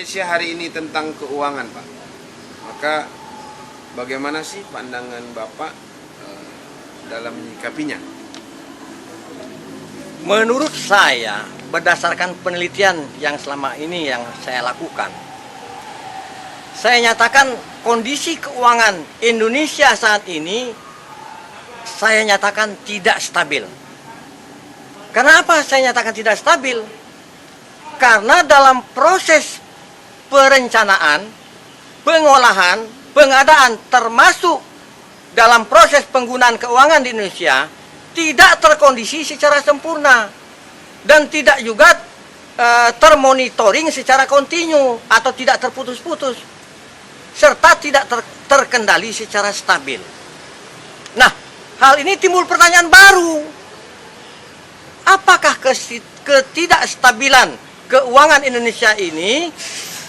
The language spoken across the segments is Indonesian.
Indonesia hari ini tentang keuangan, Pak. Maka bagaimana sih pandangan Bapak dalam menyikapinya? Menurut saya, berdasarkan penelitian yang selama ini yang saya lakukan, saya nyatakan kondisi keuangan Indonesia saat ini, saya nyatakan tidak stabil. Kenapa saya nyatakan tidak stabil? Karena dalam proses perencanaan, pengolahan, pengadaan, termasuk dalam proses penggunaan keuangan di Indonesia, tidak terkondisi secara sempurna dan tidak juga termonitoring secara kontinu atau tidak terputus-putus, serta tidak terkendali secara stabil. Nah, hal ini timbul pertanyaan baru. Apakah ketidakstabilan keuangan Indonesia ini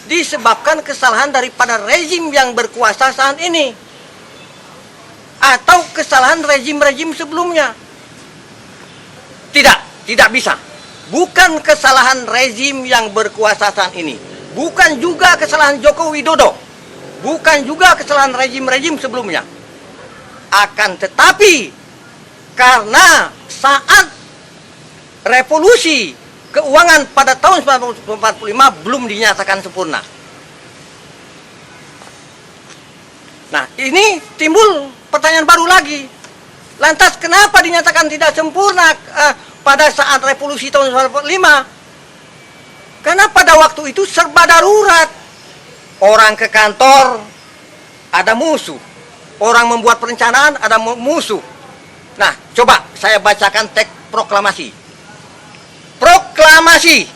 disebabkan kesalahan daripada rezim yang berkuasa saat ini? Atau kesalahan rezim-rezim sebelumnya? Tidak bisa. Bukan kesalahan rezim yang berkuasa saat ini. Bukan juga kesalahan Joko Widodo. Bukan juga kesalahan rezim-rezim sebelumnya. Akan tetapi, karena saat revolusi keuangan pada tahun 1945 belum dinyatakan sempurna. Nah, ini timbul pertanyaan baru lagi. Lantas kenapa dinyatakan tidak sempurna pada saat revolusi tahun 1945? Karena pada waktu itu serba darurat. Orang ke kantor, ada musuh. Orang membuat perencanaan, ada musuh. Nah, coba saya bacakan teks proklamasi. Proklamasi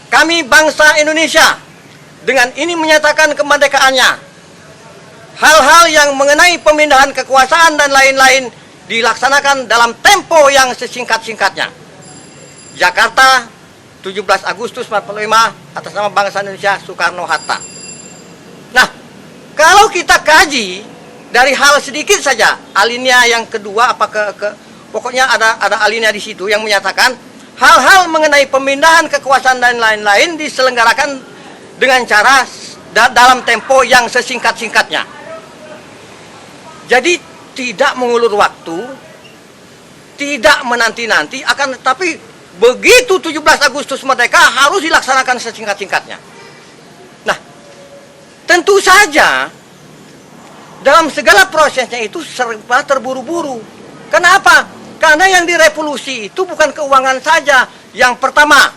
kami bangsa Indonesia dengan ini menyatakan kemerdekaannya. Hal-hal yang mengenai pemindahan kekuasaan dan lain-lain dilaksanakan dalam tempo yang sesingkat-singkatnya. Jakarta, 17 Agustus 45, atas nama bangsa Indonesia, Soekarno-Hatta. Nah, kalau kita kaji dari hal sedikit saja, alinea yang kedua pokoknya ada alinea di situ yang menyatakan hal-hal mengenai pemindahan kekuasaan dan lain-lain diselenggarakan dengan cara dalam tempo yang sesingkat-singkatnya. Jadi tidak mengulur waktu, tidak menanti-nanti, akan tetapi begitu 17 Agustus merdeka harus dilaksanakan sesingkat-singkatnya. Nah, tentu saja dalam segala prosesnya itu serba terburu-buru. Kenapa? Karena yang direvolusi itu bukan keuangan saja. Yang pertama,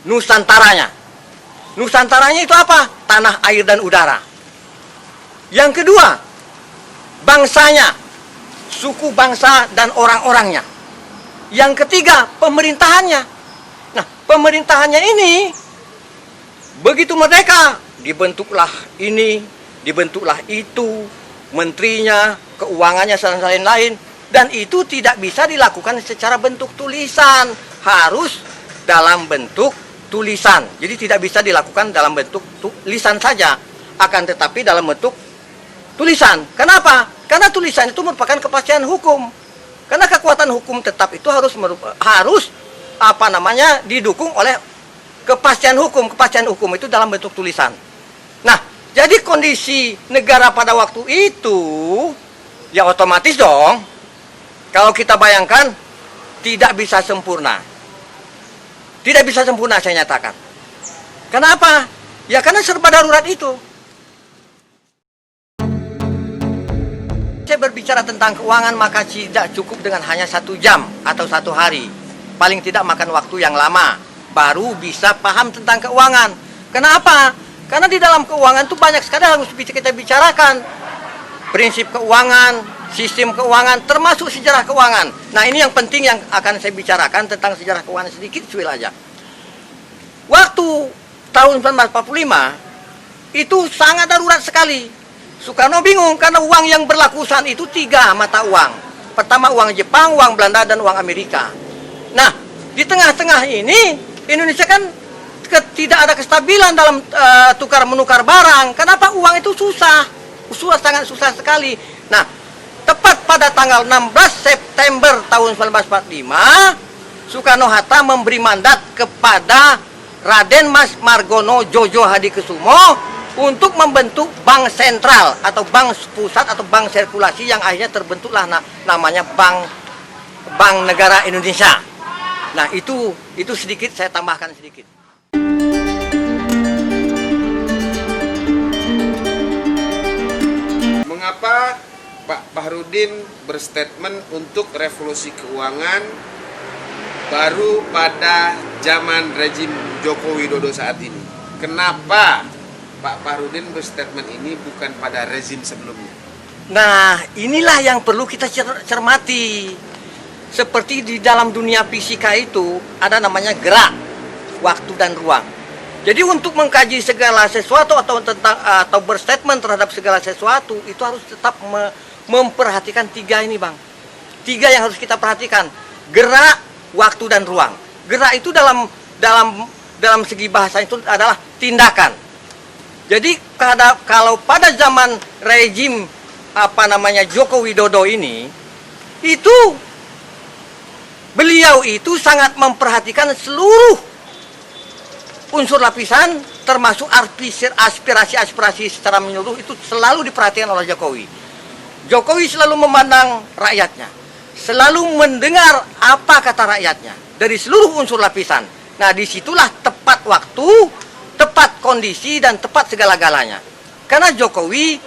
Nusantaranya. Nusantaranya itu apa? Tanah, air, dan udara. Yang kedua, bangsanya, suku bangsa dan orang-orangnya. Yang ketiga, pemerintahannya. Nah, pemerintahannya ini, begitu merdeka, dibentuklah ini, dibentuklah itu, menterinya, keuangannya, dan lain-lain. Dan itu tidak bisa dilakukan secara bentuk tulisan, harus dalam bentuk tulisan. Jadi tidak bisa dilakukan dalam bentuk tulisan saja, akan tetapi dalam bentuk tulisan. Kenapa? Karena tulisan itu merupakan kepastian hukum. Karena kekuatan hukum tetap itu harus didukung oleh kepastian hukum. Kepastian hukum itu dalam bentuk tulisan. Nah, jadi kondisi negara pada waktu itu, ya otomatis dong. Kalau kita bayangkan, tidak bisa sempurna. Tidak bisa sempurna, saya nyatakan. Kenapa? Ya karena serba darurat itu. Saya berbicara tentang keuangan, maka tidak cukup dengan hanya 1 jam atau 1 hari. Paling tidak makan waktu yang lama, baru bisa paham tentang keuangan. Kenapa? Karena di dalam keuangan itu banyak sekali harus kita bicarakan. Prinsip keuangan, sistem keuangan, termasuk sejarah keuangan. Nah, ini yang penting yang akan saya bicarakan tentang sejarah keuangan sedikit cuil aja. Waktu tahun 1945 itu sangat darurat sekali. Soekarno bingung karena uang yang berlaku saat itu 3 mata uang. Pertama uang Jepang, uang Belanda, dan uang Amerika. Nah, di tengah-tengah ini Indonesia kan tidak ada kestabilan dalam tukar menukar barang. Kenapa? Uang itu sangat susah sekali. Nah, tepat pada tanggal 16 September tahun 1945, Soekarno-Hatta memberi mandat kepada Raden Mas Margono Jojo Hadikusumo untuk membentuk bank sentral atau bank pusat atau bank sirkulasi yang akhirnya terbentuklah namanya Bank Negara Indonesia. Nah, itu sedikit saya tambahkan sedikit. Mengapa Pak Bahrudin berstatement untuk revolusi keuangan baru pada zaman rezim Joko Widodo saat ini? Kenapa Pak Bahrudin berstatement ini bukan pada rezim sebelumnya? Nah, inilah yang perlu kita cermati. Seperti di dalam dunia fisika itu ada namanya gerak, waktu dan ruang. Jadi untuk mengkaji segala sesuatu atau berstatement terhadap segala sesuatu itu harus tetap memperhatikan tiga ini, Bang. Tiga yang harus kita perhatikan: gerak, waktu dan ruang. Gerak itu dalam segi bahasa itu adalah tindakan. Jadi kalau pada zaman rejim Joko Widodo ini itu beliau itu sangat memperhatikan seluruh unsur lapisan, termasuk aspirasi secara menyeluruh itu selalu diperhatikan oleh Jokowi. Jokowi selalu memandang rakyatnya, selalu mendengar apa kata rakyatnya dari seluruh unsur lapisan. Nah, disitulah tepat waktu, tepat kondisi, dan tepat segala-galanya. Karena Jokowi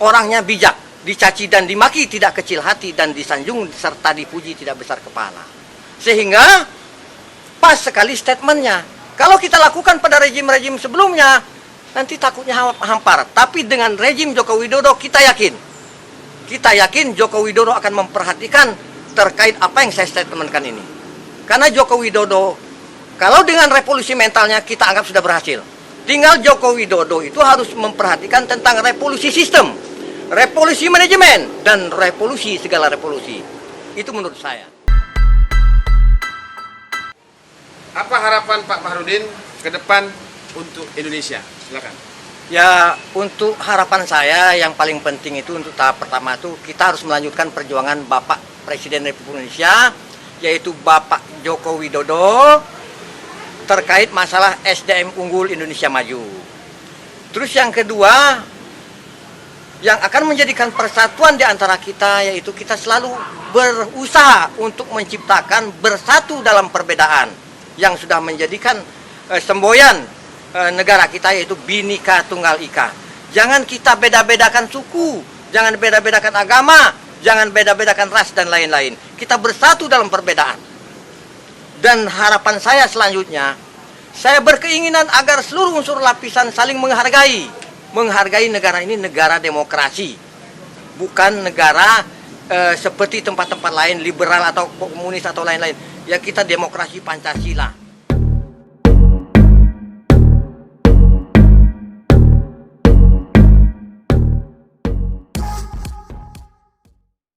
orangnya bijak, dicaci dan dimaki tidak kecil hati, dan disanjung serta dipuji tidak besar kepala. Sehingga pas sekali statementnya. Kalau kita lakukan pada rejim-rejim sebelumnya, nanti takutnya hampar. Tapi dengan rejim Joko Widodo kita yakin Joko Widodo akan memperhatikan terkait apa yang saya statementkan ini. Karena Joko Widodo, kalau dengan revolusi mentalnya kita anggap sudah berhasil. Tinggal Joko Widodo itu harus memperhatikan tentang revolusi sistem, revolusi manajemen, dan revolusi segala revolusi. Itu menurut saya. Apa harapan Pak Bahrudin ke depan untuk Indonesia? Silakan. Ya, untuk harapan saya yang paling penting itu untuk tahap pertama itu kita harus melanjutkan perjuangan Bapak Presiden Republik Indonesia, yaitu Bapak Joko Widodo, terkait masalah SDM unggul Indonesia maju. Terus yang kedua, yang akan menjadikan persatuan di antara kita, yaitu kita selalu berusaha untuk menciptakan bersatu dalam perbedaan yang sudah menjadikan semboyan negara kita, yaitu Bhinneka Tunggal Ika. Jangan kita beda-bedakan suku, jangan beda-bedakan agama, jangan beda-bedakan ras dan lain-lain. Kita bersatu dalam perbedaan. Dan harapan saya selanjutnya, saya berkeinginan agar seluruh unsur lapisan saling menghargai negara ini negara demokrasi, bukan negara seperti tempat-tempat lain liberal atau komunis atau lain-lain. Ya, kita demokrasi Pancasila.